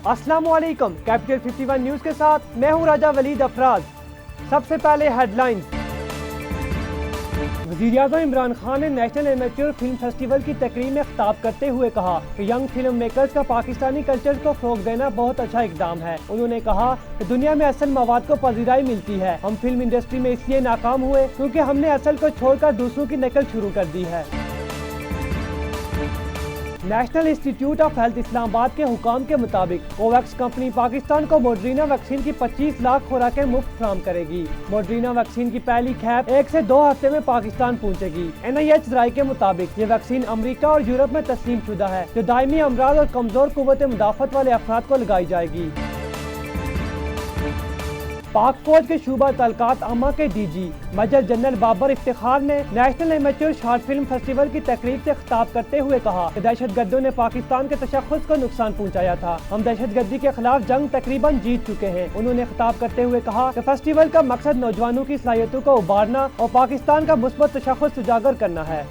अस्सलाम वालेकुम। Capital 51 news के साथ मैं हूं राजा वलीद अफराज। सबसे पहले हेडलाइंस। वज़ीर-ए-आज़म इमरान खान ने नेशनल एमेच्योर फिल्म फेस्टिवल की तकरीब में खिताब करते हुए कहा कि यंग फिल्म मेकर्स का पाकिस्तानी कल्चर को फ़रोग़ देना बहुत अच्छा इक़दाम है। उन्होंने कहा कि दुनिया में असल मवाद को पजीराई मिलती है। हम फिल्म इंडस्ट्री में इसलिए नाकाम हुए क्योंकि हमने असल को छोड़कर दूसरों की नकल शुरू कर दी है। National institute of health Islamabad के हुकाम के मुताबिक कोवैक्स कंपनी पाकिस्तान को मोडरीना वैक्सीन की 25 लाख खुराकें मुफ्त फराहम करेगी। मोडरीना वैक्सीन की पहली खेप 1 से 2 हफ्ते में पाकिस्तान पहुंचेगी। NIH राय के मुताबिक ये वैक्सीन अमेरिका और यूरोप में तस्लीम शुदा है, जो दायमी अमराज और कमजोर कुव्वत मुदाफ़त वाले अफराद को लगाई जाएगी। पाक फौज के शूबा तलकात आमा के DG major general Babar Iftikhar ने national amateur short film festival की तकरीब से खिताब करते हुए कहा कि दहशतगर्दों ने पाकिस्तान के तशख़्ख़ुस को नुकसान पहुंचाया था। हम दहशतगर्दी के खिलाफ जंग तकरीबन जीत चुके हैं। उन्होंने खिताब करते हुए कहा कि फेस्टिवल का मकसद नौजवानों की सलाहियतों को उभारना और पाकिस्तान का मुस्बत तशख़्ख़ुस उजागर करना है।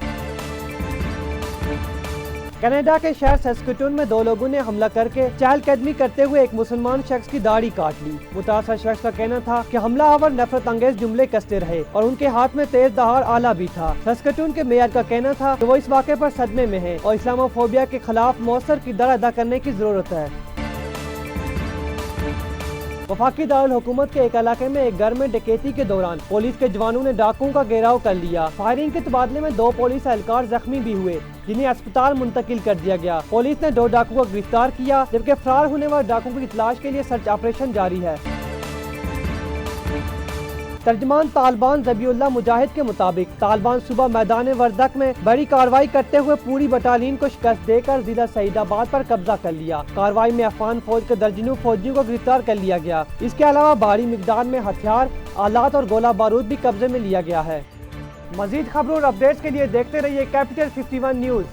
कनाडा के शहर सस्केटून में 2 लोगों ने हमला करके चहलकदमी करते हुए एक मुसलमान शख्स की दाढ़ी काट ली। मुतासर शख्स का कहना था कि हमलावर नफरत अंगेज जुमले कसते रहे और उनके हाथ में तेज दहाड़ आला भी था। सस्केटून के मेयर का कहना था कि वो इस वाक़े पर सदमे में है और इस्लामोफोबिया के खिलाफ मौसर किरदार अदा करने की जरूरत है। वफाकी दारुल हुकूमत के एक इलाके में एक घर में डकैती के दौरान पुलिस के जवानों ने डाकुओं का घेराव कर लिया। फायरिंग के तबादले में 2 पुलिस एहलकार जख्मी भी हुए, जिन्हें अस्पताल मुंतकिल कर दिया गया। पुलिस ने 2 डाकुओं को गिरफ्तार किया, जबकि फरार होने वाले डाकुओं की तलाश के लिए सर्च ऑपरेशन जारी है। तर्जमान तालिबान ज़बीउल्लाह मुजाहिद के मुताबिक तालिबान सुबह मैदान वर्दक में बड़ी कार्रवाई करते हुए पूरी बटालियन को शिकस्त देकर जिला सईदाबाद पर कब्जा कर लिया। कार्रवाई में अफगान फौज के दर्जनों फौजियों को गिरफ्तार कर लिया गया। इसके अलावा भारी मिकदार में हथियार, आलात और गोला बारूद भी कब्जे में लिया गया है। मजीद खबरों और अपडेट्स के लिए देखते रहिए कैपिटल 51 न्यूज।